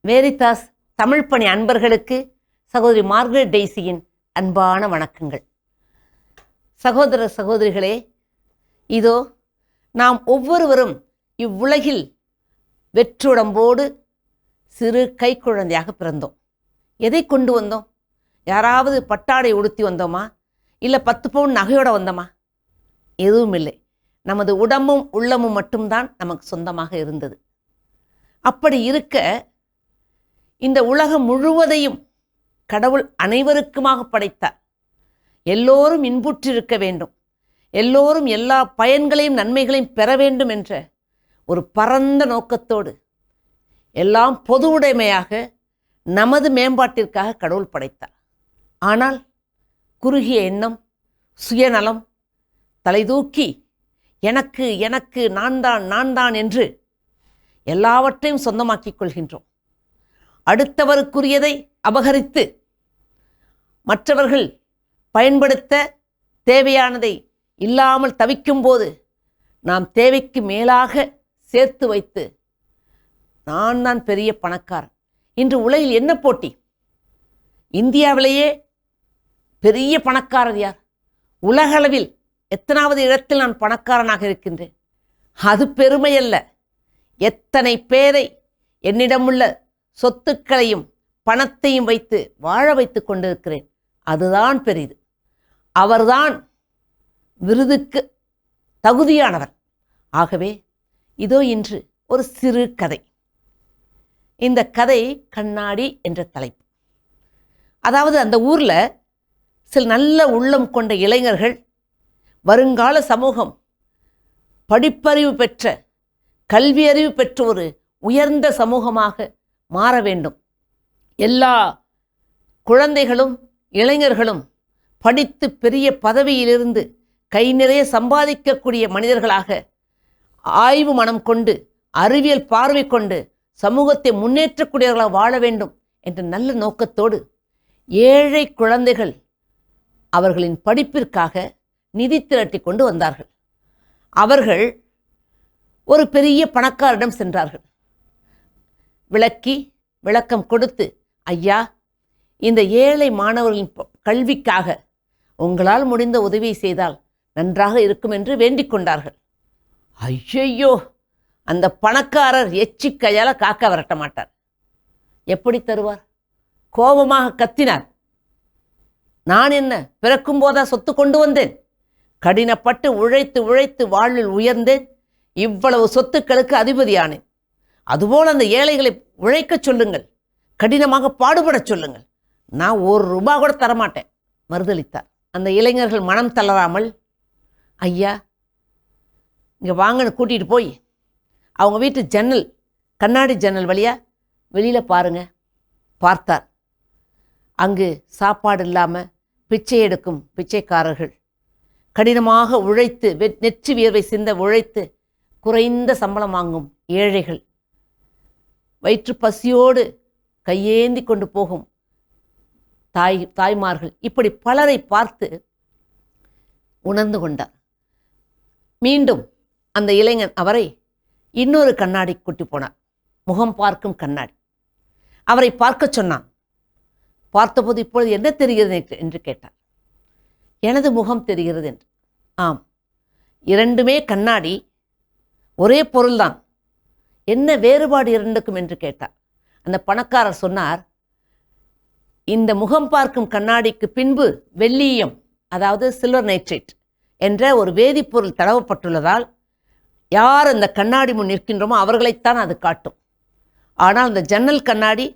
Veritas Tamil பணி அன்பர்களுக்கு சகோதரி மார்கரெட் டெய்சியின் அன்பான வணக்கங்கள். சகோதர சகோதரிகளே, இதோ நாம் ஒவ்வொருவரும் இவ்வுலகில் வெற்றுடம்போடு சிறு கைக்குழந்தையாக பிறந்தோம். எதை கொண்டு வந்தோம்? யாராவது பட்டாடை உடுத்தி வந்தோமா? இல்லை 10 பவுன் நகையோடு வந்தோமா? எதுவும் இல்லை. நமது உடம்பும் உள்ளமும் மட்டும்தான் நமக்கு சொந்தமாக இருந்தது. அப்படி இருக்க இந்த உலகம் முழுவதையும் கடவுள் அனைவருக்குமாக படைத்தார். எல்லோரும் இன்புற்றிருக்க வேண்டும், எல்லோரும் எல்லா பயன்களையும் நன்மைகளையும் பெற வேண்டும் என்ற ஒரு பரந்த நோக்கத்தோடு எல்லாம் பொது உடைமையாக நமது மேம்பாட்டிற்காக கடவுள் படைத்தார். ஆனால் குறுகிய எண்ணம், சுயநலம் தலைதூக்கி எனக்கு எனக்கு நான் தான் என்று எல்லாவற்றையும் சொந்தமாக்கிக் கொள்கின்றோம். அடுத்தவருக்குரியதை அபகரித்து மற்றவர்கள் பயன்படுத்த தேவையானதை இல்லாமல் தவிக்கும்போது நாம் தேவைக்கு மேலாக சேர்த்து வைத்து நான் தான் பெரிய பணக்காரன். இன்று உலகில் என்ன போட்டி? இந்தியாவிலேயே பெரிய பணக்காரர் யார்? உலகளவில் எத்தனாவது இடத்தில் நான் பணக்காரனாக இருக்கின்றேன்? அது பெருமையல்ல. எத்தனை பேரை என்னிடமுள்ள சொத்துக்களையும் பணத்தையும் வைத்து வாழ வைத்து கொண்டிருக்கிறேன், அதுதான் பெரிது. அவர்தான் விருதுக்கு தகுதியானவர். ஆகவே இதோ இன்று ஒரு சிறு கதை. இந்த கதை கண்ணாடி என்ற தலைப்பு. அதாவது அந்த ஊரில் சில நல்ல உள்ளம் கொண்ட இளைஞர்கள் வருங்கால சமூகம் படிப்பறிவு பெற்ற, கல்வி அறிவு பெற்ற ஒரு உயர்ந்த சமூகமாக மாற வேண்டும், எல்லா குழந்தைகளும் இளைஞர்களும் படித்து பெரிய பதவியிலிருந்து கை நிறைய சம்பாதிக்கக்கூடிய மனிதர்களாக ஆய்வு மனம் கொண்டு அறிவியல் பார்வை கொண்டு சமூகத்தை முன்னேற்றக்கூடியவர்களாக வாழ வேண்டும் என்ற நல்ல நோக்கத்தோடு ஏழை குழந்தைகள் அவர்களின் படிப்பிற்காக நிதி திரட்டி கொண்டு வந்தார்கள். அவர்கள் ஒரு பெரிய பணக்காரரிடம் சென்றார்கள். விளக்கம் கொடுத்து, ஐயா, இந்த ஏழை மாணவர்களின் கல்விக்காக உங்களால் முடிந்த உதவி செய்தால் நன்றாக இருக்கும் என்று வேண்டிக் கொண்டார்கள். ஐயையோ, அந்த பணக்காரர் எச்சி கையால் காக்க விரட்ட மாட்டார். எப்படி தருவார்? கோபமாக கத்தினார். நான் என்ன பிறக்கும் போதா சொத்து கொண்டு வந்தேன்? கடினப்பட்டு உழைத்து உழைத்து வாழ்வில் உயர்ந்தேன், இவ்வளவு சொத்துக்களுக்கு அதிபதியானேன். அதுபோல் அந்த ஏழைகளை உழைக்க சொல்லுங்கள், கடினமாக பாடுபட சொல்லுங்கள், நான் 1 ரூபா கூட தரமாட்டேன் மறுதளித்தார். அந்த இளைஞர்கள் மனம் தளராமல், ஐயா இங்கே வாங்கன்னு கூட்டிகிட்டு போய் அவங்க வீட்டு ஜன்னல், கண்ணாடி ஜன்னல் வழியாக வெளியில் பாருங்க. பார்த்தார். அங்கு சாப்பாடு இல்லாமல் பிச்சை எடுக்கும் பிச்சைக்காரர்கள், கடினமாக உழைத்து நெற்றி வியர்வை சிந்த உழைத்து குறைந்த சம்பளம் வாங்கும் ஏழைகள், வயிற்று பசியோடு கையேந்தி கொண்டு போகும் தாய்மார்கள், இப்படி பலரை பார்த்து உணர்ந்து கொண்டார். மீண்டும் அந்த இளைஞன் அவரை இன்னொரு கண்ணாடி கூட்டி போனார், முகம் பார்க்கும் கண்ணாடி. அவரை பார்க்க சொன்னான். பார்த்தபோது, இப்பொழுது என்ன தெரிகிறது என்று கேட்டார். எனது முகம் தெரிகிறது என்று. ஆம், இரண்டுமே கண்ணாடி, ஒரே பொருள்தான், என்ன வேறுபாடு இரண்டுக்கும் என்று கேட்டார். அந்த பணக்காரர் சொன்னார், இந்த முகம் பார்க்கும் கண்ணாடிக்கு பின்பு வெள்ளீயம், அதாவது சில்வர் நைட்ரேட் என்ற ஒரு வேதிப்பொருள் தடவப்பட்டுள்ளதால் யார் அந்த கண்ணாடி முன் நிற்கின்றோமோ அவர்களைத்தான் அது காட்டும். ஆனால் அந்த ஜன்னல் கண்ணாடி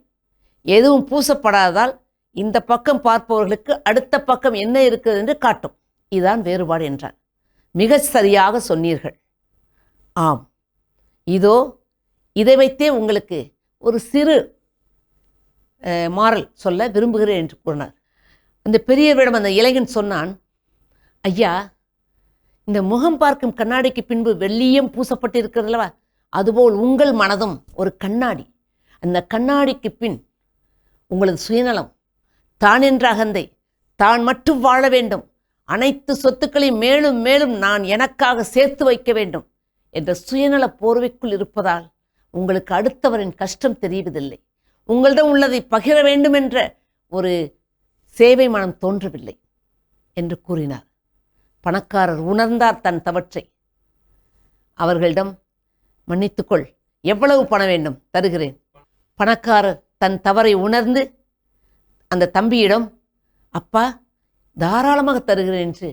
எதுவும் பூசப்படாததால் இந்த பக்கம் பார்ப்பவர்களுக்கு அடுத்த பக்கம் என்ன இருக்கிறது என்று காட்டும். இதுதான் வேறுபாடு என்றார். மிக சரியாக சொன்னீர்கள். ஆம், இதோ இதை வைத்தே உங்களுக்கு ஒரு சிறு மாறல் சொல்ல விரும்புகிறேன் என்று கூறினார். அந்த பெரியவரிடம் அந்த இளைஞன் சொன்னான், ஐயா, இந்த முகம் பார்க்கும் கண்ணாடிக்கு பின்பு வெள்ளீயம் பூசப்பட்டு இருக்கிறதுல்லவா, அதுபோல் உங்கள் மனதும் ஒரு கண்ணாடி. அந்த கண்ணாடிக்கு பின் உங்களது சுயநலம், தான் என்ற அகந்தை, தான் மட்டும் வாழ வேண்டும், அனைத்து சொத்துக்களையும் மேலும் மேலும் நான் எனக்காக சேர்த்து வைக்க வேண்டும் என்ற சுயநல போர்வைக்குள் இருப்பதால் உங்களுக்கு அடுத்தவரின் கஷ்டம் தெரிவதில்லை. உங்களிடம் உள்ளதை பகிர வேண்டும் என்ற ஒரு சேவை மனம் தோன்றவில்லை என்று கூறினார். பணக்காரர் உணர்ந்தார் தன் தவற்றை. அவர்களிடம், மன்னித்துக்கொள், எவ்வளவு பணம் வேண்டும், தருகிறேன். பணக்காரர் தன் தவறை உணர்ந்து அந்த தம்பியிடம், அப்பா தாராளமாக தருகிறேன் என்று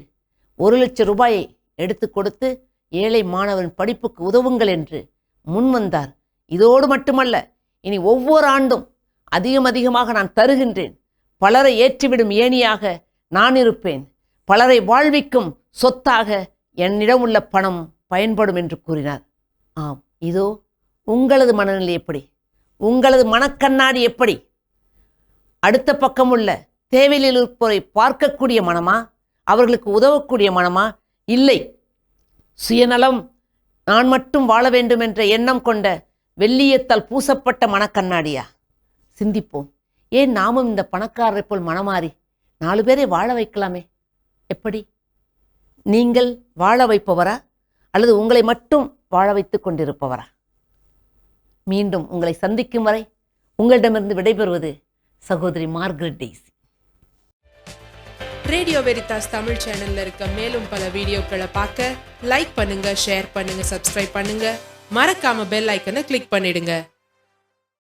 1,00,000 ரூபாயை எடுத்து கொடுத்து ஏழை மாணவரின் படிப்புக்கு உதவுங்கள் என்று முன்வந்தார். இதோடு மட்டுமல்ல, இனி ஒவ்வொரு ஆண்டும் அதிகமாக நான் தருகின்றேன். பலரை ஏற்றிவிடும் ஏணியாக நான் இருப்பேன். பலரை வாழ்விக்கும் சொத்தாக என்னிடம் உள்ள பணம் பயன்படும் என்று கூறினார். ஆம், இதோ உங்களது மனநிலை எப்படி? உங்களது மனக்கண்ணாடி எப்படி? அடுத்த பக்கம் உள்ள தேவையில் இருப்போரை பார்க்கக்கூடிய மனமா? அவர்களுக்கு உதவக்கூடிய மனமா? இல்லை, சுயநலம், நான் மட்டும் வாழ வேண்டும் என்ற எண்ணம் கொண்ட வெள்ளியத்தால் பூசப்பட்ட மனக்கண்ணாடியா? சிந்திப்போம். ஏன் நாமும் இந்த பணக்காரரை போல் மனமாறி 4 பேரை வாழ வைக்கலாமே? எப்படி? நீங்கள் வாழ வைப்பவரா அல்லது உங்களை மட்டும் வாழ வைத்துக் கொண்டிருப்பவரா? மீண்டும் உங்களை சந்திக்கும் வரை உங்களிடமிருந்து விடைபெறுவது சகோதரி Margaret Daisy. Radio Veritas Tamil சேனல்ல இருக்க மேலும் பல வீடியோக்களை பார்க்க லைக் பண்ணுங்க, ஷேர் பண்ணுங்க, சப்ஸ்கிரைப் பண்ணுங்க. மறக்காம பெல் ஐக்கனை கிளிக் பண்ணிடுங்க.